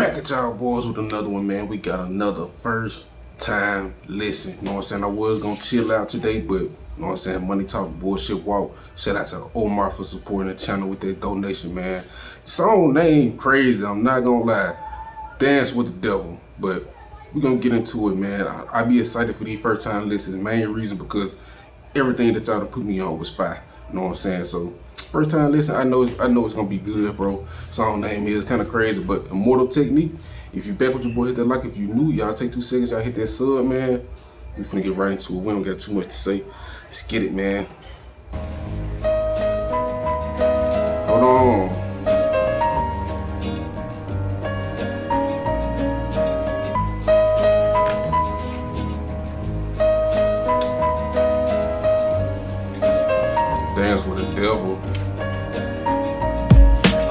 Back at y'all boys with another one, man. We got another first time listen. You know what I'm saying? I was gonna chill out today, but you know what I'm saying? Money Talk Bullshit Walk. Shout out to Omar for supporting the channel with that donation, man. Song name crazy, I'm not gonna lie. Dance with the Devil. But we're gonna get into it, man. I be excited for these first time listens. Main reason because everything that y'all put me on was fire. You know what I'm saying? So first time listen, I know it's gonna be good, bro. Song name is kind of crazy, but Immortal Technique. If you back with your boy, hit that like. If you new, y'all take 2 seconds, y'all hit that sub, man. We finna get right into it. We don't got too much to say. Let's get it, man. Hold on. Dance with the Devil.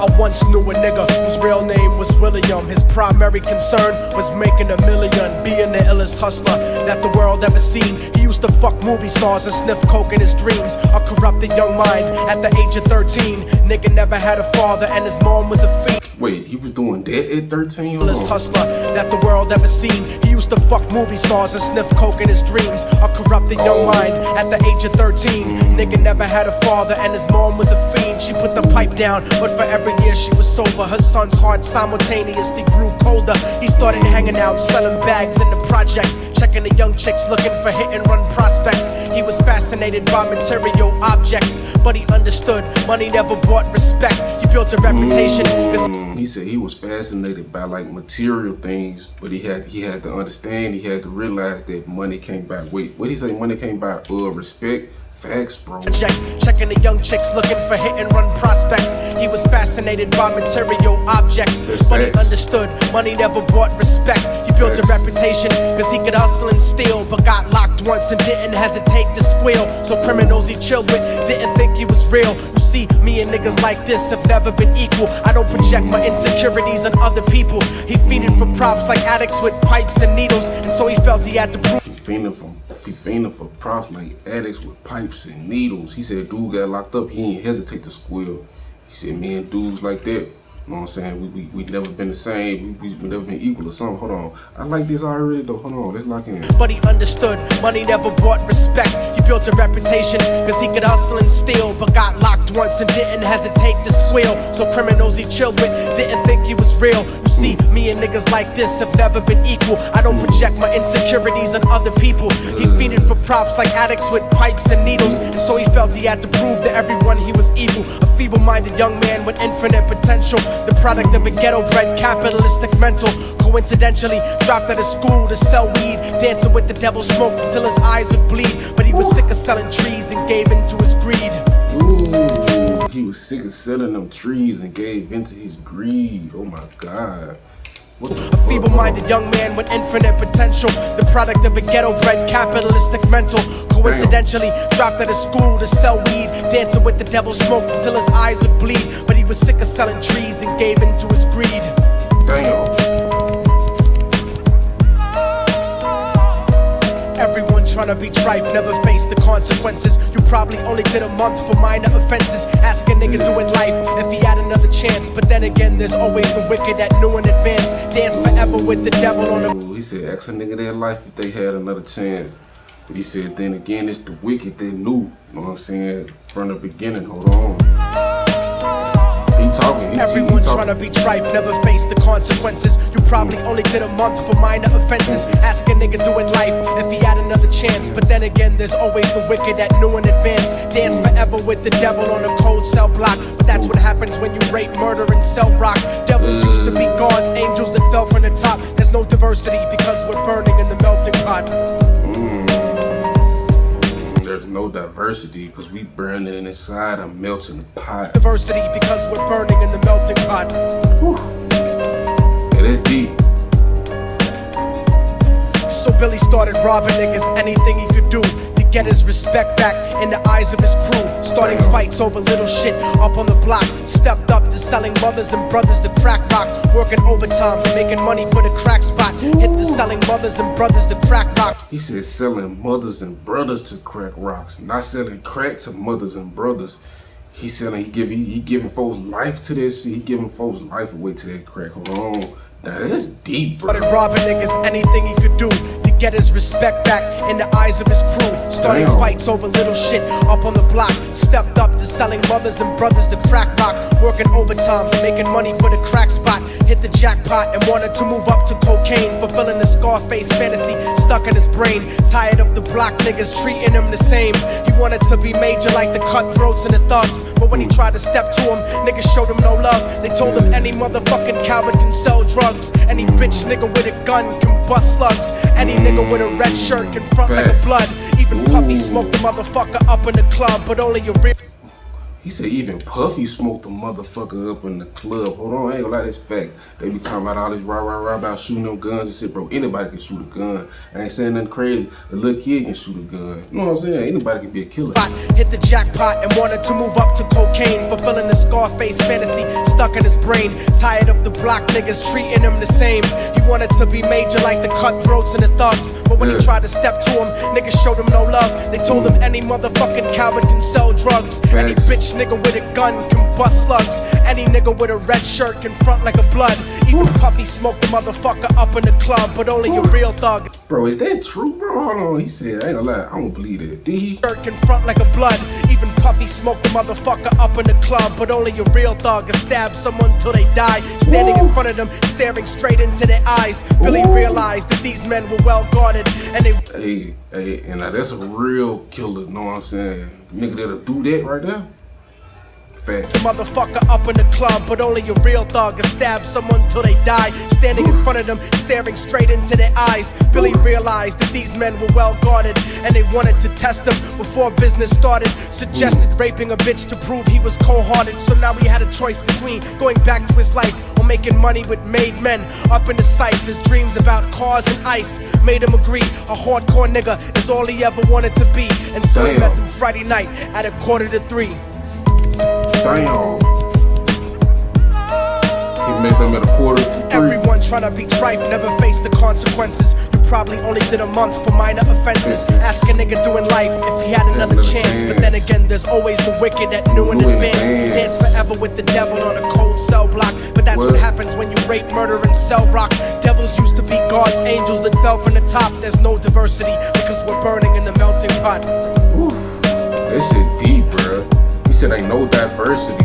I once knew a nigga whose real name was William. His primary concern was making $1 million, being the illest hustler that the world ever seen. He used to fuck movie stars and sniff coke in his dreams. A corrupted young mind at the age of 13. Nigga never had a father and his mom was a fiend. Wait, he was doing that at 13? Illest hustler that the world ever seen. He used to fuck movie stars and sniff coke in his dreams. A corrupted young mind at the age of 13. Nigga never had a father and his mom was a fiend. She put the pipe down, but for every year she was sober. Her son's heart simultaneously grew colder. He started hanging out, selling bags in the projects, checking the young chicks looking for hit and run prospects. He was fascinated by material objects, but he understood money never bought respect. He built a reputation. He said he was fascinated by like material things, but he had to understand, he had to realize that money can't buy. Wait, what did he say? Money can't buy respect. Facts, bro. Checking the young chicks looking for hit and run prospects. He was fascinated by material objects, but he understood money never bought respect. He built a reputation cause he could hustle and steal, but got locked once and didn't hesitate to squeal. So criminals he chilled with didn't think he was real. You see, me and niggas like this have never been equal. I don't project my insecurities on other people. He feeded for props like addicts with pipes and needles, and so he felt he had to prove. He fiending for props like addicts with pipes and needles. He said dude got locked up, he ain't hesitate to squeal. He said, man, dudes like that, you know what I'm saying, we never been the same, we never been equal or something. Hold on, I like this already though, hold on, let's lock in. But he understood money never bought respect. He built a reputation cause he could hustle and steal, but got locked once and didn't hesitate to squeal. So criminals he chilled with didn't think he was real. You see, me and niggas like this have never been equal. I don't project my insecurities on other people. He feeded for props like addicts with pipes and needles, and so he felt he had to prove to everyone he was evil. A feeble-minded young man with infinite potential, the product of a ghetto-bred capitalistic mental. Coincidentally dropped out of school to sell weed, dancing with the devil, smoked until his eyes would bleed. But he was sick of selling trees and gave in to his greed. Ooh, he was sick of selling them trees and gave into his greed. Oh my God. A feeble-minded young man with infinite potential, the product of a ghetto-bred capitalistic mental. Coincidentally dropped out of school to sell weed, dancing with the devil, smoked until his eyes would bleed. But he was sick of selling trees and gave in to his greed. Damn. Everyone tryna be trife, never face the consequences. You probably only did a month for minor offenses. Ask a nigga doing life if he had another chance. But then again, there's always the wicked that knew in advance. Dance forever with the devil on the. He said, ask a nigga their life if they had another chance. But he said, then again, it's the wicked that knew. You know what I'm saying? From the beginning, hold on. He talking. Everyone tryna be trife, never face the consequences. You probably only did a month for minor offenses. Ask a nigga doing life if he had another chance. But then again, there's always the wicked that knew in advance. Dance forever with the devil on a cold cell block. But that's what happens when you rape, murder, and sell rock. Devils used to be gods, angels that fell from the top. There's no diversity because we're burning in the melting pot. There's no diversity because we burning inside a melting pot. Diversity because we're burning in the melting pot. Whew. Yeah, that's deep. So Billy started robbing niggas, anything he could do to get his respect back in the eyes of his crew. Starting fights over little shit up on the block. Stepped up to selling mothers and brothers to crack rock. Working overtime, making money for the crack spot. Hit the selling mothers and brothers to crack rock. He said selling mothers and brothers to crack rocks, not selling crack to mothers and brothers. He selling, he giving folks life to this shit. He giving folks life away to that crack. Hold on. Now that's deep, bro. Started robbing niggas, anything he could do to get his respect back in the eyes of his crew. Starting fights over little shit up on the block. Stepped up to selling mothers and brothers the crack rock. Working overtime, making money for the crack spot. Hit the jackpot and wanted to move up to cocaine. Fulfilling the Scarface fantasy stuck in his brain. Tired of the block niggas treating him the same. He wanted to be major like the cutthroats and the thugs. But when he tried to step to him, niggas showed him no love. They told him any motherfucking coward can sell drugs. Any bitch nigga with a gun can bust slugs. Any nigga with a red shirt can front like a blood. Even Puffy smoked the motherfucker up in the club, but only a real. He said even Puffy smoked the motherfucker up in the club. Hold on, I ain't gonna lie, that's fact. They be talking about all this rah about shooting them guns and shit, bro. Anybody can shoot a gun. I ain't saying nothing crazy. The little kid can shoot a gun. You know what I'm saying? Anybody can be a killer. Hit the jackpot and wanted to move up to cocaine. Fulfilling the Scarface fantasy stuck in his brain. Tired of the block niggas treating him the same. He wanted to be major like the cutthroats and the thugs. But when he tried to step to him, niggas showed him no love. They told him any motherfucking coward can sell drugs. Any bitch nigga with a gun can bust slugs. Any nigga with a red shirt can front like a blood. Even Puffy smoked the motherfucker up in the club, but only a real thug. Bro, is that true, bro? Hold on. He said, I ain't gonna lie, I don't believe that. Did he? Shirt can front like a blood. Even Puffy smoked the motherfucker up in the club, but only a real thug can stab someone till they die. Standing in front of them, staring straight into their eyes. Billy realized that these men were well guarded, and they. Hey, and now that's a real killer. Know what I'm saying? Nigga that'll do that right there. Fact. The motherfucker up in the club, but only a real thug can stab someone till they die. Standing in front of them, staring straight into their eyes. Billy realized that these men were well guarded, and they wanted to test him before business started. Suggested raping a bitch to prove he was cold-hearted. So now he had a choice between going back to his life or making money with made men. Up in the sight, his dreams about cars and ice made him agree a hardcore nigga is all he ever wanted to be. And so he met them Friday night at 2:45. Damn. He met them at 2:45. Everyone tryna be trife, never face the consequences. You probably only did a month for minor offenses. Ask a nigga doing life if he had another chance. But then again, there's always the wicked that knew in advance. Dance forever with the devil on a cold cell block. But that's what happens when you rape, murder, and sell rock. Devils used to be God's angels that fell from the top. There's no diversity because we're burning in the melting pot. That shit deep, bro. He said ain't no diversity.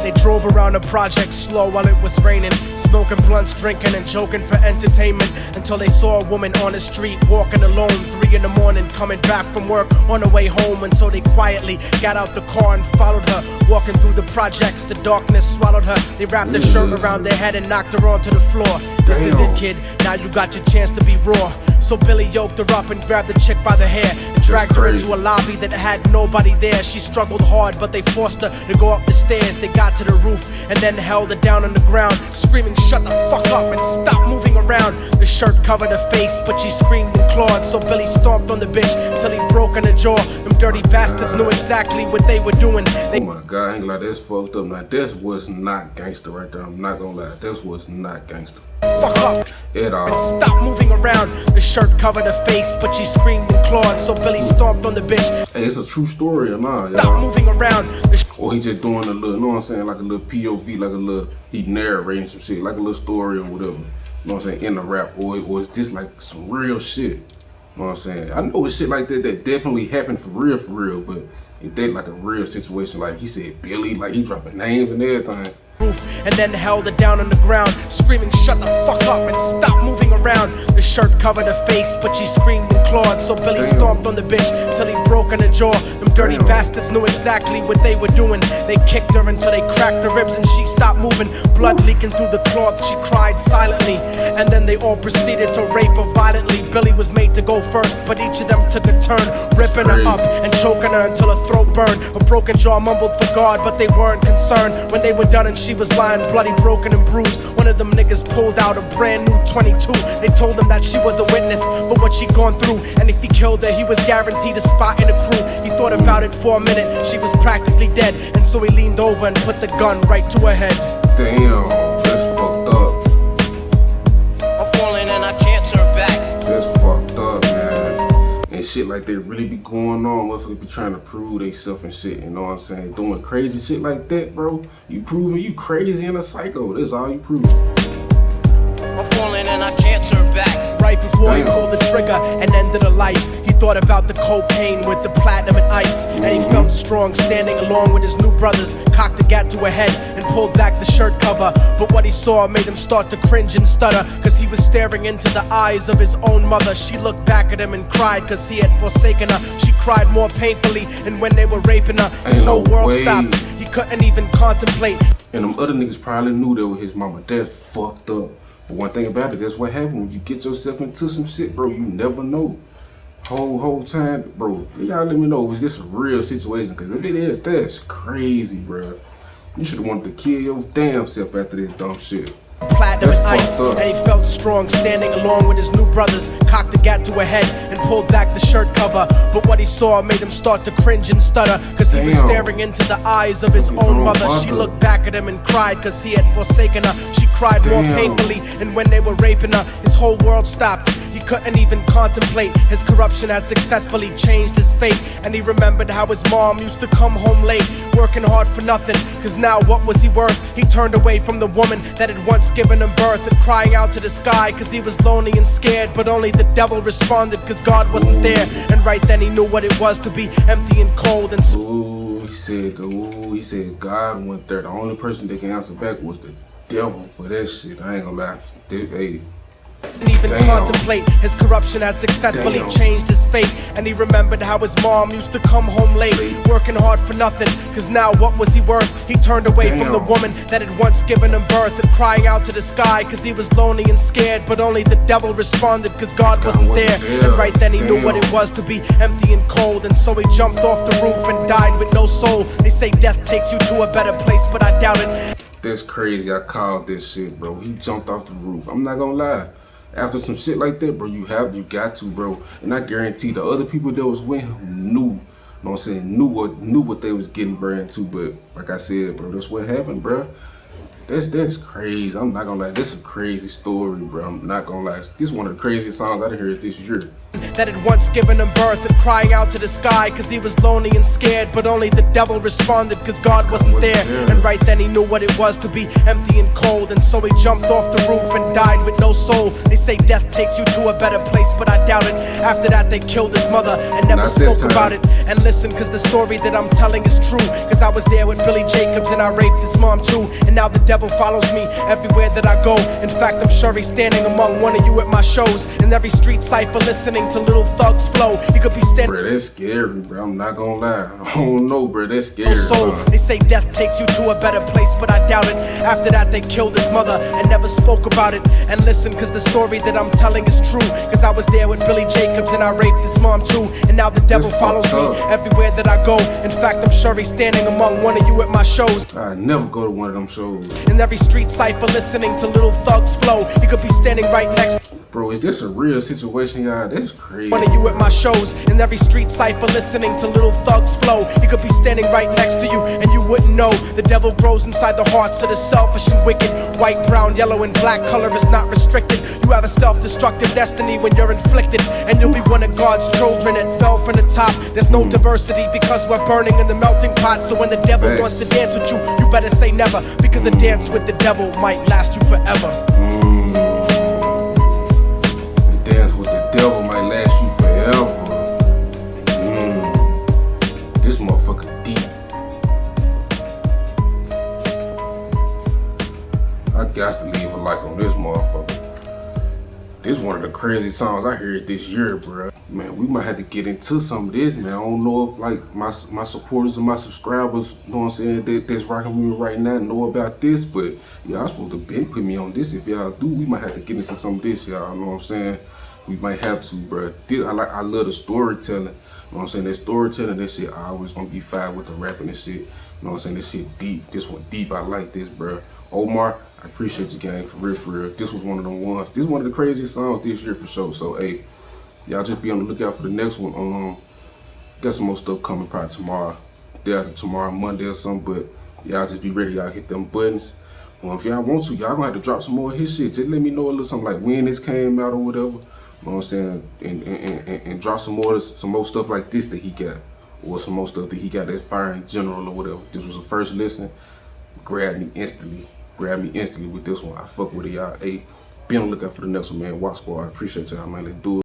They drove around the project slow while it was raining, smoking blunts, drinking and joking for entertainment, until they saw a woman on the street walking alone, 3 in the morning, coming back from work on the way home. And so they quietly got out the car and followed her, walking through the projects. The darkness swallowed her. They wrapped her shirt around their head and knocked her onto the floor. This is it, kid, now you got your chance to be raw. So Billy yoked her up and grabbed the chick by the hair and dragged her into a lobby that had nobody there. She struggled hard, but they forced her to go up the stairs. They got to the roof and then held her down on the ground, screaming, "Shut the fuck up and stop moving around." The shirt covered her face, but she screamed and clawed. So Billy stomped on the bitch till he broke in her jaw. Them dirty bastards knew exactly what they were doing. Oh my God, I ain't gonna lie, that's fucked up. Now this was not gangster right there. I'm not gonna lie, this was not gangster. Fuck up at all. And stop moving around. The shirt covered her face, but she screamed and clawed. So Billy stomped on the bitch. Hey, it's a true story or not, y'all? Stop moving around. Or he just doing a little, you know what I'm saying, like a little POV, like a little, he narrating some shit, like a little story or whatever. You know what I'm saying, in the rap, or is this like some real shit? You know what I'm saying? I know it's shit like that that definitely happened for real, but if that like a real situation, like he said Billy, like he dropping names and everything. And then held her down on the ground, screaming, "Shut the fuck up and stop moving around." The shirt covered her face, but she screamed and clawed. So Billy stomped on the bitch till he broke in her jaw. Them dirty bastards knew exactly what they were doing. They kicked her until they cracked her ribs and she stopped moving. Blood leaking through the cloth, she cried silently. And then they all proceeded to rape her violently. Billy was made to go first, but each of them took a turn, ripping her up and choking her until her throat burned. Her broken jaw mumbled for God, but they weren't concerned. When they were done and she was lying bloody, broken and bruised, one of them niggas pulled out a brand new 22. They told him that she was a witness for what she'd gone through, and if he killed her, he was guaranteed a spot in the crew. He thought about it for a minute, she was practically dead, and so he leaned over and put the gun right to her head. Damn, that's fucked up. I'm falling and I can't turn back. That's fucked up, man. And shit like that really be going on. Motherfuckers be trying to prove they self and shit, you know what I'm saying? Doing crazy shit like that, bro. You proving you crazy and a psycho. That's all you prove. trigger and ended a life. He thought about the cocaine with the platinum and ice, and he felt strong standing along with his new brothers. Cocked the gat to a head and pulled back the shirt cover, but what he saw made him start to cringe and stutter, cause he was staring into the eyes of his own mother. She looked back at him and cried cause he had forsaken her. She cried more painfully, and when they were raping her, his whole world stopped. He couldn't even contemplate. And them other niggas probably knew that was his mama. That's fucked up. But one thing about it, that's what happened when you get yourself into some shit, bro. You never know. Whole time, bro. Y'all let me know, was this a real situation? Cause if it is, that's crazy, bro. You should have wanted to kill your damn self after this dumb shit. Platinum and ice, and he felt strong standing along with his new brothers. Cocked the gat to a head and pulled back the shirt cover, but what he saw made him start to cringe and stutter, cause he was staring into the eyes of his own mother. She looked back at him and cried cause he had forsaken her. She cried more painfully, and when they were raping her, his whole world stopped. He couldn't even contemplate. His corruption had successfully changed his fate, and he remembered how his mom used to come home late, working hard for nothing, cause now what was he worth? He turned away from the woman that had once given him birth, and crying out to the sky cause he was lonely and scared, but only the devil responded cause God wasn't there. And right then he knew what it was to be empty and cold and he said God went there. The only person that can answer back was the devil for that shit. I ain't gonna lie. Hey. Didn't even contemplate. His corruption had successfully changed his fate, and he remembered how his mom used to come home late, working hard for nothing, cause now what was he worth? He turned away from the woman that had once given him birth, and crying out to the sky cause he was lonely and scared, but only the devil responded cause God wasn't there. And right then he knew what it was to be empty and cold, and so he jumped off the roof and died with no soul. They say death takes you to a better place, but I doubt it. That's crazy. I called this shit, bro. He jumped off the roof. I'm not gonna lie. After some shit like that, bro, you got to, bro. And I guarantee the other people that was with him knew, you know what I'm saying, knew what they was getting bro into. But like I said, bro, that's what happened, bro. That's crazy. I'm not gonna lie, this is a crazy story, bro. I'm not gonna lie. This is one of the craziest songs I done heard this year. That had once given him birth, and crying out to the sky cause he was lonely and scared, but only the devil responded cause God wasn't there. And right then he knew what it was to be empty and cold, and so he jumped off the roof and died with no soul. They say death takes you to a better place, but I doubt it. After that they killed his mother and never spoke about it. And listen, cause the story that I'm telling is true, cause I was there with Billy Jacobs and I raped his mom too. And now the devil follows me everywhere that I go. In fact, I'm sure he's standing among one of you at my shows, in every street cipher listening to Little Thugs flow. He could be standing. Bro, that's scary, bro. I'm not gonna lie. I don't know, bro. That's scary. They say death takes you to a better place, but I doubt it. After that, they killed his mother and never spoke about it. And listen, cause the story that I'm telling is true, cause I was there with Billy Jacobs and I raped his mom too. And now the devil follows me everywhere that I go. In fact, I'm sure he's standing among one of you at my shows. I never go to one of them shows. In every street cipher listening to Little Thugs flow. He could be standing right next. Bro, is this a real situation, y'all? That's crazy. One of you at my shows, in every street cipher listening to Little Thugs flow. He could be standing right next to you and you wouldn't know. The devil grows inside the hearts of the selfish and wicked. White, brown, yellow, and black color is not restricted. You have a self-destructive destiny when you're inflicted, and you'll be one of God's children that fell from the top. There's no diversity because we're burning in the melting pot. So when the devil wants to dance with you, you better say never, because a dance with the devil might last you forever. Devil might last you forever. This motherfucker deep. I got to leave a like on this motherfucker. This one of the crazy songs I heard this year, bro. Man, we might have to get into some of this, man. I don't know if like my supporters and my subscribers, you know what I'm saying, that's rocking with me right now know about this, but y'all supposed to put me on this. If y'all do, we might have to get into some of this, y'all. You know what I'm saying? We might have to, bro. I love the storytelling. You know what I'm saying? That storytelling, that shit always gonna be fire with the rapping and shit. You know what I'm saying? This shit deep. This one deep. I like this, bro. Omar, I appreciate you, gang. For real, for real. This was one of them ones. This is one of the craziest songs this year for sure. So, hey, y'all just be on the lookout for the next one. Got some more stuff coming probably tomorrow. Day after tomorrow, Monday or something. But y'all just be ready. Y'all hit them buttons. Well, if y'all want to, y'all gonna have to drop some more of his shit. Just let me know a little something like when this came out or whatever. You know what I'm saying? And drop some more stuff like this that he got, or some more stuff that he got that's fire in general or whatever. This was a first listen. Grab me instantly with this one. I fuck with it, y'all. Hey, be on the lookout for the next one, man. Walk Squad. I appreciate y'all, man. Let's do it.